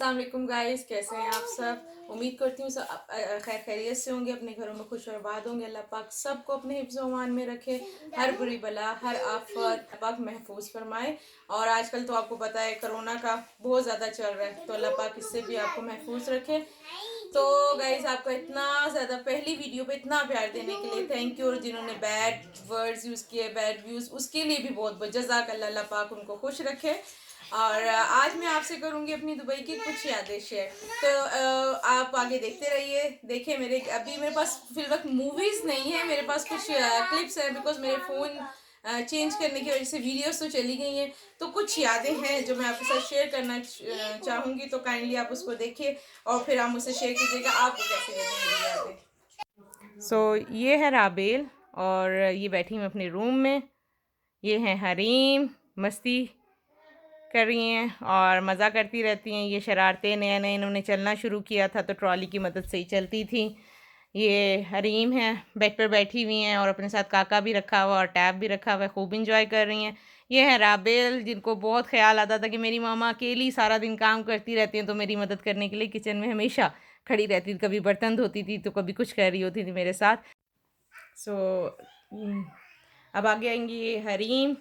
अस्सलाम वालेकुम गाइस, कैसे हैं आप सब। उम्मीद करती हूँ सब खैर खैरियत से होंगे, अपने घरों में खुश और आबाद होंगे। अल्लाह पाक सबको अपने हिफ्ज़ व अमान में रखे, हर बुरी बला हर आफत पाक महफूज फरमाए। और आजकल तो आपको पता है कोरोना का बहुत ज़्यादा चल रहा है, तो अल्लाह पाक इससे भी आपको महफूज रखे। तो गाइस, आपका इतना ज़्यादा पहली वीडियो पे इतना प्यार देने के लिए थैंक यू। और जिन्होंने बैड वर्ड्स यूज़ किए, बैड व्यूज़, उसके लिए भी बहुत बहुत जज़ाक अल्लाह। अल्लाह पाक उनको खुश रखे। और आज मैं आपसे करूंगी अपनी दुबई की कुछ यादें शेयर। तो आप आगे देखते रहिए। देखिए, अभी मेरे पास फिल वक्त मूवीज़ नहीं है, मेरे पास कुछ क्लिप्स हैं, बिकॉज मेरे फ़ोन चेंज करने की वजह से वीडियोस तो चली गई हैं। तो कुछ यादें हैं जो मैं आपके साथ शेयर करना चाहूँगी, तो काइंडली आप उसको देखिए और फिर आप मुझसे शेयर कीजिएगा आपको कैसी लगी मेरी यादें। ये है राबेल, और ये बैठी हूँ अपने रूम में। ये है हरीम, मस्ती कर रही हैं और मज़ा करती रहती हैं। ये शरारतें नया नया इन्होंने चलना शुरू किया था, तो ट्रॉली की मदद से ही चलती थी। ये हरीम है, बेड पर बैठी हुई हैं और अपने साथ काका भी रखा हुआ और टैब भी रखा हुआ है, खूब इंजॉय कर रही हैं। ये है राबेल, जिनको बहुत ख्याल आता था कि मेरी मामा अकेली सारा दिन काम करती रहती हैं, तो मेरी मदद करने के लिए किचन में हमेशा खड़ी रहती थी। कभी बर्तन धोती थी तो कभी कुछ कर रही होती थी मेरे साथ। अब आगे आएंगी ये हरीम।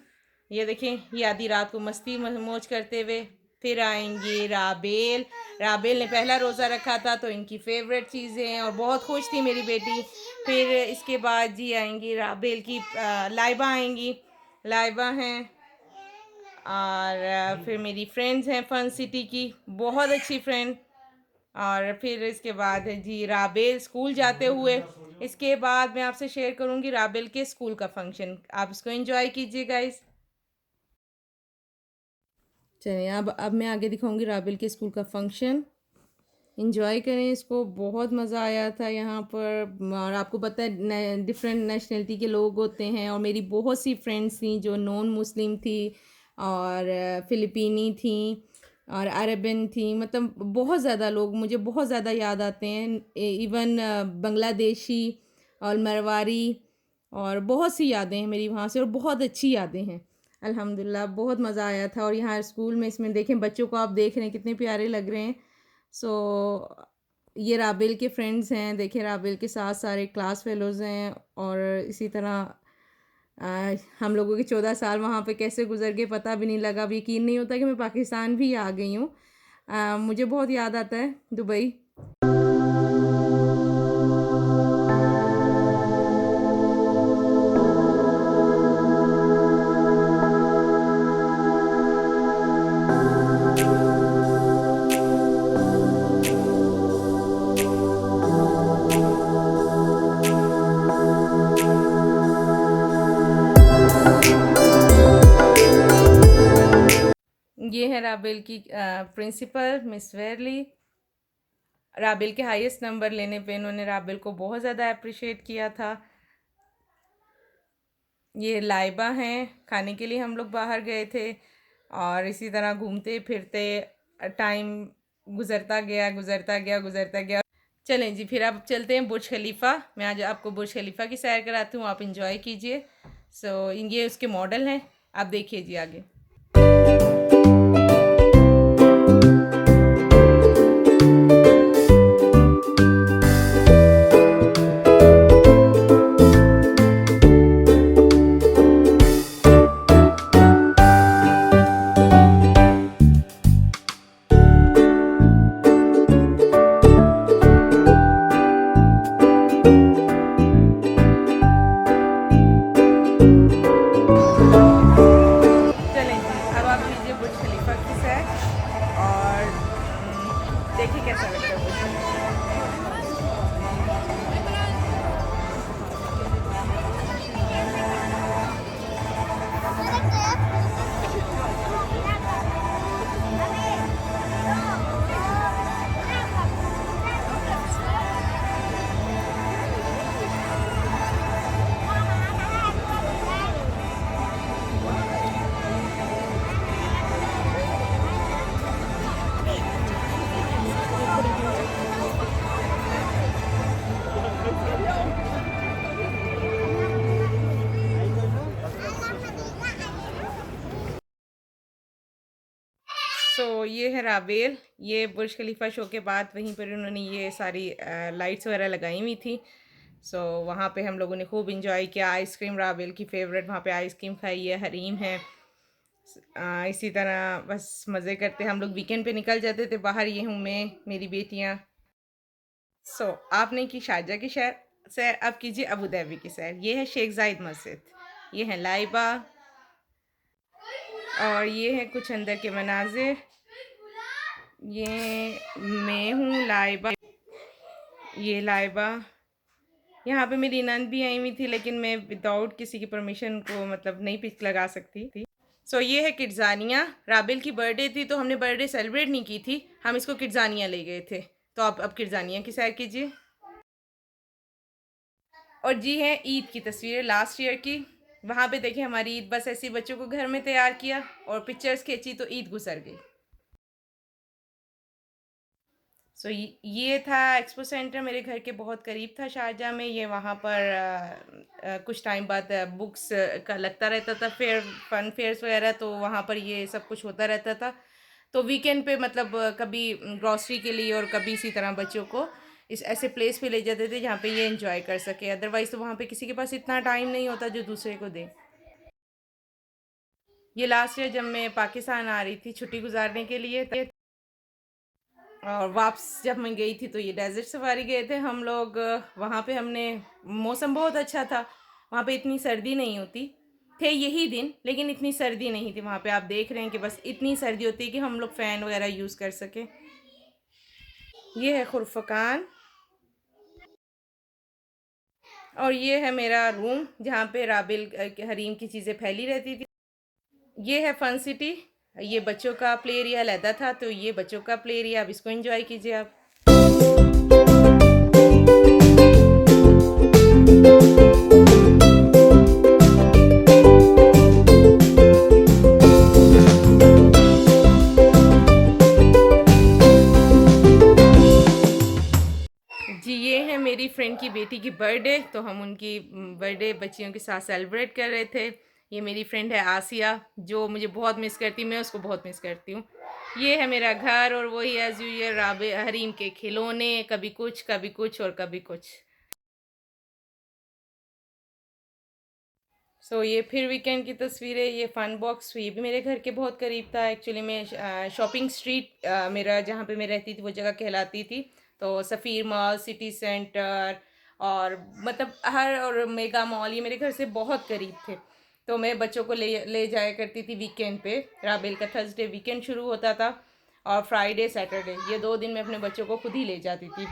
ये देखें, ये आधी रात को मस्ती मौज करते हुए। फिर आएंगी राबेल। राबेल ने पहला रोज़ा रखा था, तो इनकी फेवरेट चीज़ें हैं और बहुत खुश थी मेरी बेटी। फिर इसके बाद जी आएंगी राबेल की लाइबा आएंगी। लाइबा हैं, और फिर मेरी फ्रेंड्स हैं फन सिटी की, बहुत अच्छी फ्रेंड। और फिर इसके बाद है जी राबेल स्कूल जाते हुए। इसके बाद मैं आपसे शेयर करूंगी राबेल के स्कूल का फंक्शन, आप इसको एंजॉय कीजिए गाइस। चलिए, अब मैं आगे दिखाऊंगी राबेल के स्कूल का फंक्शन। इंजॉय करें इसको, बहुत मज़ा आया था यहाँ पर। और आपको पता है डिफरेंट नेशनलिटी के लोग होते हैं, और मेरी बहुत सी फ्रेंड्स थी जो नॉन मुस्लिम थी और फ़िलिपीनी थी और अरबन थी। मतलब बहुत ज़्यादा लोग मुझे बहुत ज़्यादा याद आते हैं, इवन बांग्लादेशी और मरवारी, और बहुत सी यादें हैं मेरी वहाँ से, और बहुत अच्छी यादें हैं अल्हम्दुलिल्लाह। बहुत मज़ा आया था। और यहाँ स्कूल में इसमें देखें, बच्चों को आप देख रहे हैं कितने प्यारे लग रहे हैं। ये राबेल के फ्रेंड्स हैं, देखिए राबेल के साथ सारे क्लास फेलोज़ हैं। और इसी तरह हम लोगों के 14 साल वहाँ पे कैसे गुजर गए पता भी नहीं लगा। अब यकीन नहीं होता कि मैं पाकिस्तान भी आ गई हूँ। मुझे बहुत याद आता है दुबई। ये है राबेल की प्रिंसिपल मिस वेरली। राबेल के हाईएस्ट नंबर लेने पे इन्होंने राबेल को बहुत ज़्यादा अप्रिशिएट किया था। ये लाइबा हैं, खाने के लिए हम लोग बाहर गए थे और इसी तरह घूमते फिरते टाइम गुज़रता गया गुज़रता गया गुज़रता गया। चलें जी, फिर अब चलते हैं बुर्ज खलीफ़ा। मैं आज आपको बुर्ज खलीफ़ा की सैर कराती हूँ, आप इंजॉय कीजिए। ये उसके मॉडल हैं, आप देखिए जी आगे। चलें जी, अब आप लीजिए बुर्ज खलीफा की सैर और देखिए कैसा लगता है बुर्ज खलीफा। सो ये है राबेल। ये बुर्ज खलीफा शो के बाद वहीं पर उन्होंने ये सारी लाइट्स वगैरह लगाई हुई थी। सो वहाँ पे हम लोगों ने खूब इंजॉय किया। आइसक्रीम राबेल की फ़ेवरेट, वहाँ पे आइसक्रीम खाई है, हरीम है। इसी तरह बस मज़े करते हम लोग वीकेंड पे निकल जाते थे बाहर। ये हूँ मैं, मेरी बेटियाँ। सो आपने की शारजा की सैर, अब कीजिए अबू धाबी की सैर। ये है शेख जायद मस्जिद, ये है लाइबा, और ये है कुछ अंदर के मनाजिर। ये मैं हूँ लाइबा, ये लाइबा। यहाँ पे मेरी नंद भी आई हुई थी, लेकिन मैं विदाउट किसी की परमिशन को मतलब नहीं पिक लगा सकती थी। सो ये है किड्ज़ानिया। राबिल की बर्थडे थी तो हमने बर्थडे सेलिब्रेट नहीं की थी, हम इसको किड्ज़ानिया ले गए थे। तो आप अब किड्ज़ानिया की सैर कीजिए। और जी है ईद की तस्वीरें लास्ट ईयर की। वहाँ पे देखिए हमारी ईद, बस ऐसी बच्चों को घर में तैयार किया और पिक्चर्स खींची तो ईद गुजर गई। सो ये था एक्सपो सेंटर, मेरे घर के बहुत करीब था शारजा में। ये वहाँ पर कुछ टाइम बाद बुक्स का लगता रहता था, फेयर, फन फेयर्स वगैरह, तो वहाँ पर ये सब कुछ होता रहता था। तो वीकेंड पे मतलब कभी ग्रॉसरी के लिए और कभी इसी तरह बच्चों को इस ऐसे प्लेस पे ले जाते थे जहाँ पे ये एंजॉय कर सके। अदरवाइज़ तो वहाँ पे किसी के पास इतना टाइम नहीं होता जो दूसरे को दे। ये लास्ट ईयर जब मैं पाकिस्तान आ रही थी छुट्टी गुजारने के लिए, और वापस जब मैं गई थी तो ये डेजर्ट सफारी गए थे हम लोग। वहाँ पे हमने, मौसम बहुत अच्छा था, वहाँ पे इतनी सर्दी नहीं होती, थे यही दिन लेकिन इतनी सर्दी नहीं थी वहाँ पे। आप देख रहे हैं कि बस इतनी सर्दी होती है कि हम लोग फ़ैन वगैरह यूज़ कर सकें। ये है खुरफकान, और ये है मेरा रूम जहाँ पे राबिल हरीम की चीज़ें फैली रहती थी। ये है फन सिटी, ये बच्चों का प्ले एरिया अलहदा था, तो ये बच्चों का प्ले एरिया, अब इसको एंजॉय कीजिए आप। जी ये है मेरी फ्रेंड की बेटी की बर्थडे, तो हम उनकी बर्थडे बच्चियों के साथ सेलिब्रेट कर रहे थे। ये मेरी फ्रेंड है आसिया, जो मुझे बहुत मिस करती, मैं उसको बहुत मिस करती हूँ। ये है मेरा घर, और वही एज यूजुअल राबे हरीम के खिलौने, कभी कुछ और कभी कुछ। सो ये फिर वीकेंड की तस्वीरें। ये फ़न बॉक्स, ये भी मेरे घर के बहुत करीब था। एक्चुअली मैं शॉपिंग स्ट्रीट मेरा जहाँ पे मैं रहती थी वो जगह कहलाती थी। तो सफ़ीर मॉल, सिटी सेंटर, और मतलब हर, और मेगा मॉल, ये मेरे घर से बहुत करीब थे। तो मैं बच्चों को ले ले जाया करती थी वीकेंड पे। राबेल का थर्सडे वीकेंड शुरू होता था, और फ्राइडे सैटरडे, ये 2 दिन मैं अपने बच्चों को खुद ही ले जाती थी।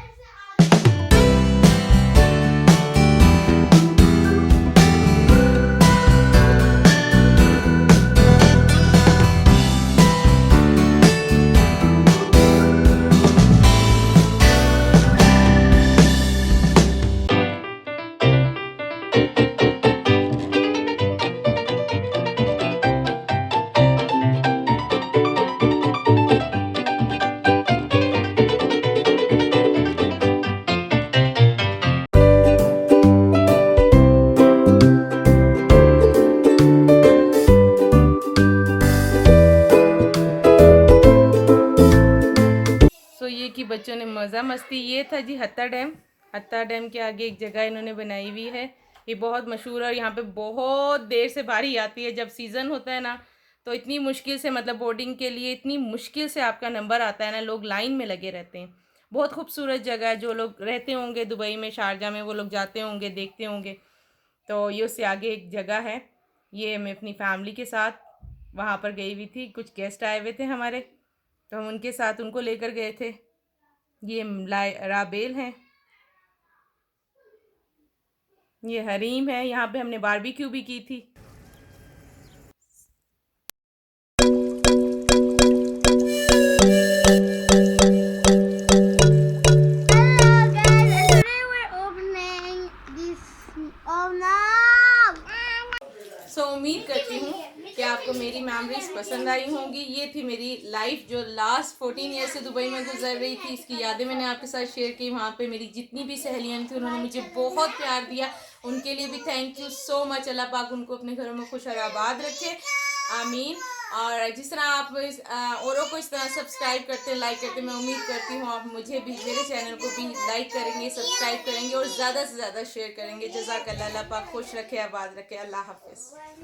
सो ये कि बच्चों ने मज़ा मस्ती। ये था जी हत्ता डैम। हत्ता डैम के आगे एक जगह इन्होंने बनाई हुई है, ये बहुत मशहूर है, और यहाँ पे बहुत देर से बारी आती है जब सीज़न होता है ना। तो इतनी मुश्किल से, मतलब बोर्डिंग के लिए इतनी मुश्किल से आपका नंबर आता है ना, लोग लाइन में लगे रहते हैं। बहुत खूबसूरत जगह है, जो लोग रहते होंगे दुबई में, शारजा में, वो लोग जाते होंगे, देखते होंगे। तो ये उससे आगे एक जगह है। ये मैं अपनी फैमिली के साथ वहाँ पर गई हुई थी, कुछ गेस्ट आए हुए थे हमारे, तो हम उनके साथ उनको लेकर गए थे। ये राबेल हैं, ये हरीम है। यहाँ पे हमने बारबेक्यू भी की थी। सो उम्मीद करती हूँ कि आपको मेरी मेमोरीज पसंद आई होंगी। ये थी मेरी लाइफ जो लास्ट 14 ईयर से दुबई में गुजर रही थी, इसकी यादें मैंने आपके साथ शेयर की। वहाँ पे मेरी जितनी भी सहेलियाँ थी उन्होंने मुझे बहुत प्यार दिया, उनके लिए भी थैंक यू सो मच। अल्लाह पाक उनको अपने घरों में खुश और आबाद रखे, आमीन। और जिस तरह आप औरों को इस तरह सब्सक्राइब करते हैं, लाइक करते हैं, मैं उम्मीद करती हूँ आप मुझे भी, मेरे चैनल को भी लाइक करेंगे, सब्सक्राइब करेंगे और ज़्यादा से ज़्यादा शेयर करेंगे। जज़ाकल्लाह, अल्लाह पाक खुश रखे, आबाद रखे। अल्लाह हाफिज़।